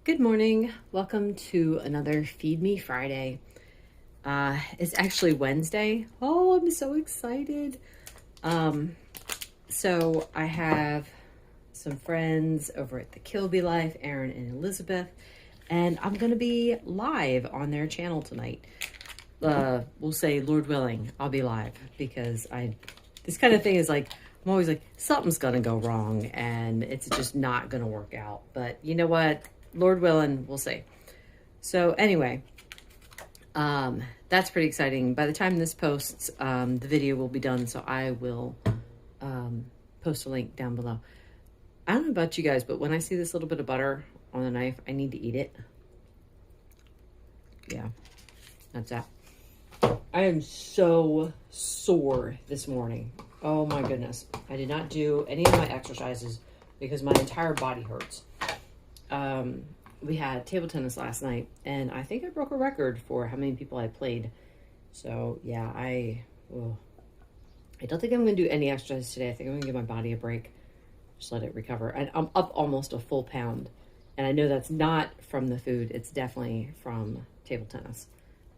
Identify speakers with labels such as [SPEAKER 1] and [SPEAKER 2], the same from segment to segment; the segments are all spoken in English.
[SPEAKER 1] Good morning. Welcome to another Feed Me Friday. It's actually Wednesday. Oh, I'm so excited. So I have some friends over at the Kilby Life, Aaron and Elizabeth, and I'm going to be live on their channel tonight. We'll say, Lord willing, I'll be live because this kind of thing is like, I'm always like, something's going to go wrong and it's just not going to work out. But you know what? Lord willing, we'll see. So anyway, that's pretty exciting. By the time this posts, the video will be done. So I will post a link down below. I don't know about you guys, but when I see this little bit of butter on the knife, I need to eat it. Yeah, that's that. I am so sore this morning. Oh my goodness. I did not do any of my exercises because my entire body hurts. We had table tennis last night, and I think I broke a record for how many people I played. So yeah, I don't think I'm going to do any exercise today. I think I'm going to give my body a break, just let it recover. And I'm up almost a full pound, and I know that's not from the food. It's definitely from table tennis.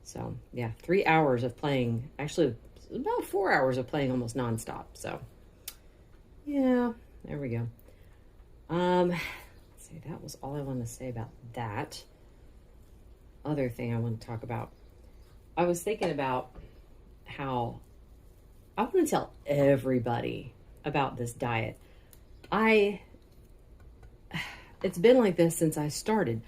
[SPEAKER 1] So yeah, 3 hours of playing, actually about 4 hours of playing almost nonstop. So yeah, there we go. See, that was all I wanted to say about that. Other thing I want to talk about. I was thinking about how I want to tell everybody about this diet. It's been like this since I started.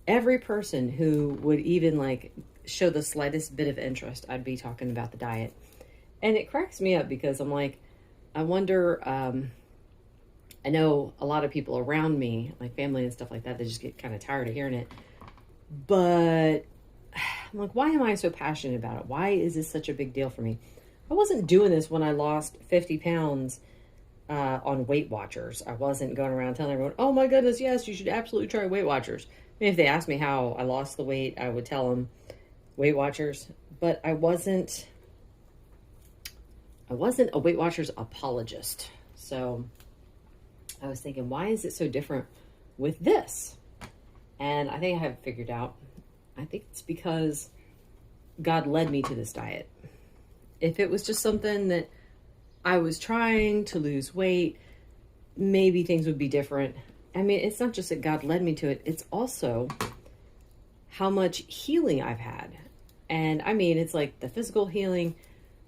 [SPEAKER 1] Every person who would even like show the slightest bit of interest, I'd be talking about the diet. And it cracks me up because I'm like, I wonder, I know a lot of people around me, like family and stuff like that, they just get kind of tired of hearing it. But I'm like, why am I so passionate about it? Why is this such a big deal for me? I wasn't doing this when I lost 50 pounds on Weight Watchers. I wasn't going around telling everyone, oh my goodness, yes, you should absolutely try Weight Watchers. I mean, if they asked me how I lost the weight, I would tell them Weight Watchers. But I wasn't a Weight Watchers apologist. So I was thinking, why is it so different with this? And I think I have figured out, I think it's because God led me to this diet. If it was just something that I was trying to lose weight, maybe things would be different. I mean, it's not just that God led me to it, it's also how much healing I've had. And I mean, it's like the physical healing,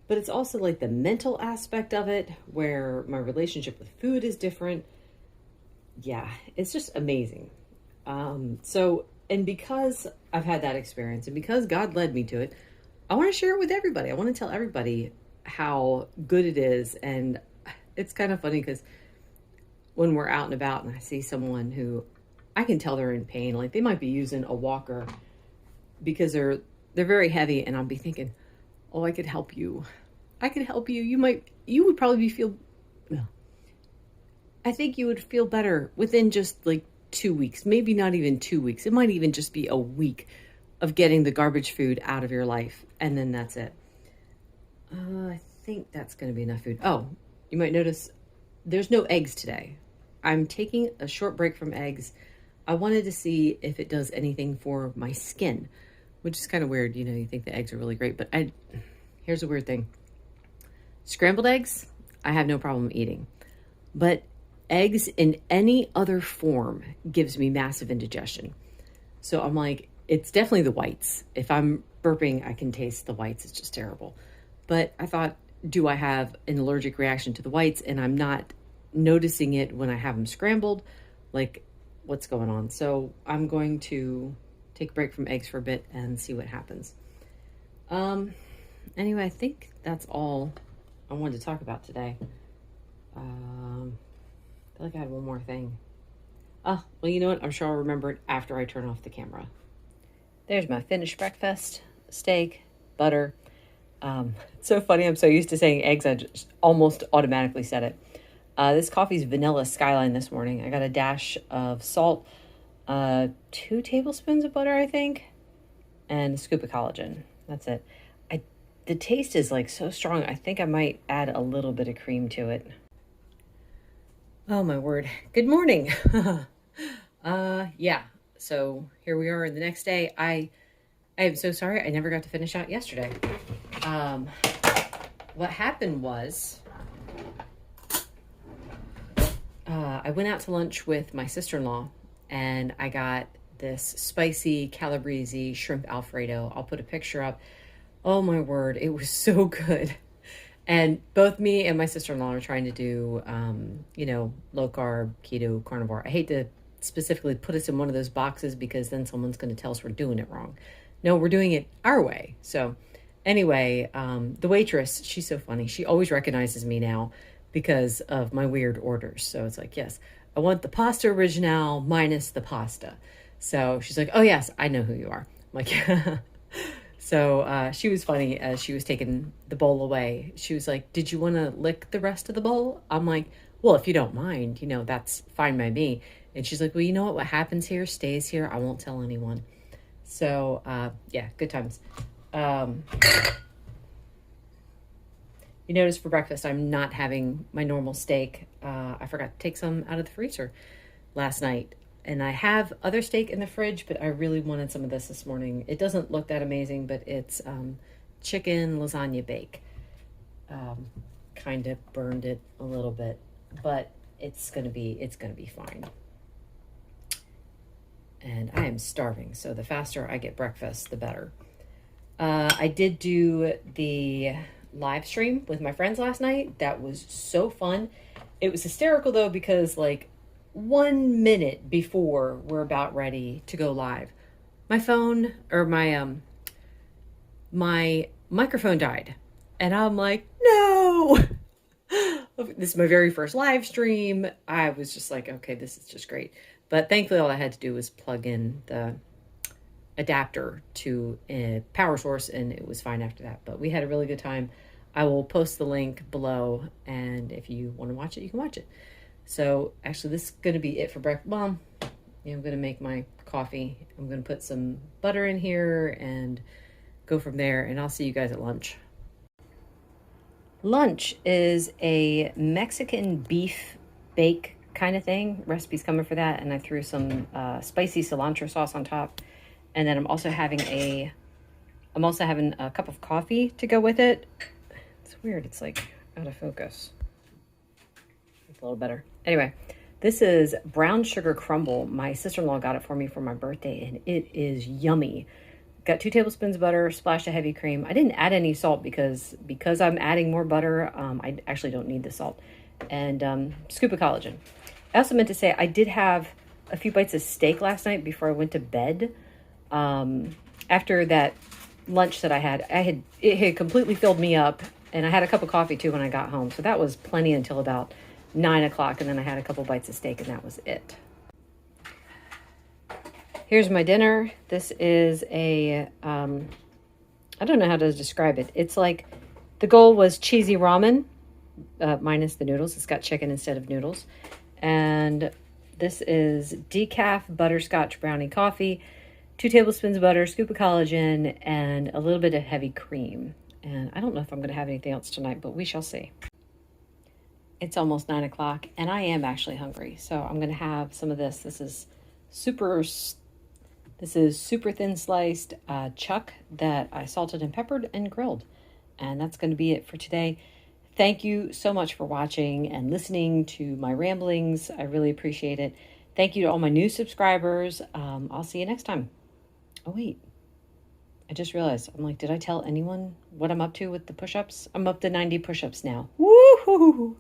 [SPEAKER 1] but it's also like the mental aspect of it, where my relationship with food is different. Yeah, it's just amazing. And because I've had that experience and because God led me to it, I want to share it with everybody. I want to tell everybody how good it is. And it's kind of funny because when we're out and about and I see someone who I can tell they're in pain, like they might be using a walker because they're very heavy, and I'll be thinking, oh, I could help you. I could help you. You would probably I think you would feel better within just like 2 weeks, maybe not even 2 weeks. It might even just be a week of getting the garbage food out of your life. And then that's it. I think that's going to be enough food. Oh, you might notice there's no eggs today. I'm taking a short break from eggs. I wanted to see if it does anything for my skin, which is kind of weird. You know, you think the eggs are really great, but here's a weird thing. Scrambled eggs, I have no problem eating. But eggs in any other form gives me massive indigestion. So I'm like, it's definitely the whites. If I'm burping, I can taste the whites. It's just terrible. But I thought, do I have an allergic reaction to the whites and I'm not noticing it when I have them scrambled? Like, what's going on? So I'm going to take a break from eggs for a bit and see what happens. Anyway, I think that's all I wanted to talk about today. I feel like I had one more thing. Oh, well, you know what? I'm sure I'll remember it after I turn off the camera. There's my finished breakfast. Steak, butter. It's so funny. I'm so used to saying eggs, I just almost automatically said it. This coffee's vanilla skyline this morning. I got a dash of salt, 2 tablespoons of butter, I think, and a scoop of collagen. That's it. The taste is like so strong. I think I might add a little bit of cream to it. Oh my word. Good morning. Yeah. So here we are the next day. I am so sorry. I never got to finish out yesterday. What happened was I went out to lunch with my sister-in-law, and I got this spicy calabrese shrimp Alfredo. I'll put a picture up. Oh my word, it was so good. And both me and my sister-in-law are trying to do, low carb, keto, carnivore. I hate to specifically put us in one of those boxes because then someone's going to tell us we're doing it wrong. No, we're doing it our way. So anyway, the waitress, she's so funny. She always recognizes me now because of my weird orders. So it's like, yes, I want the pasta original minus the pasta. So she's like, oh yes, I know who you are. I'm like, yeah. So she was funny as she was taking the bowl away. She was like, did you want to lick the rest of the bowl? I'm like, well, if you don't mind, that's fine by me. And she's like, well, you know what? What happens here stays here. I won't tell anyone. So yeah, good times. You notice for breakfast, I'm not having my normal steak. I forgot to take some out of the freezer last night. And I have other steak in the fridge, but I really wanted some of this morning. It doesn't look that amazing, but it's chicken lasagna bake. Kind of burned it a little bit, but it's gonna be fine. And I am starving, so the faster I get breakfast, the better. I did do the live stream with my friends last night. That was so fun. It was hysterical though, because 1 minute before we're about ready to go live, my phone or my microphone died. And I'm like, no, this is my very first live stream. I was just like, okay, this is just great. But thankfully all I had to do was plug in the adapter to a power source and it was fine after that. But we had a really good time. I will post the link below, and if you want to watch it, you can watch it. So actually this is going to be it for breakfast. Well, I'm going to make my coffee. I'm going to put some butter in here and go from there, and I'll see you guys at lunch. Lunch is a Mexican beef bake kind of thing. Recipe's coming for that, and I threw some spicy cilantro sauce on top. And then I'm also having a cup of coffee to go with it. It's weird. It's out of focus. It's a little better. Anyway, this is brown sugar crumble. My sister-in-law got it for me for my birthday, and it is yummy. Got 2 tablespoons of butter, splashed of heavy cream. I didn't add any salt because I'm adding more butter. I actually don't need the salt. And scoop of collagen. I also meant to say I did have a few bites of steak last night before I went to bed. After that lunch that I had, it had completely filled me up, and I had a cup of coffee too when I got home. So that was plenty until about 9 o'clock, and then I had a couple bites of steak, and that was it. Here's my dinner. This is I don't know how to describe it. It's the goal was cheesy ramen, minus the noodles. It's got chicken instead of noodles. And this is decaf butterscotch brownie coffee, 2 tablespoons of butter, scoop of collagen, and a little bit of heavy cream. And I don't know if I'm going to have anything else tonight, but we shall see. It's almost 9 o'clock, and I am actually hungry. So I'm going to have some of this. This is super thin sliced chuck that I salted and peppered and grilled. And that's going to be it for today. Thank you so much for watching and listening to my ramblings. I really appreciate it. Thank you to all my new subscribers. I'll see you next time. Oh, wait. I just realized, did I tell anyone what I'm up to with the push-ups? I'm up to 90 push-ups now. Woohoo!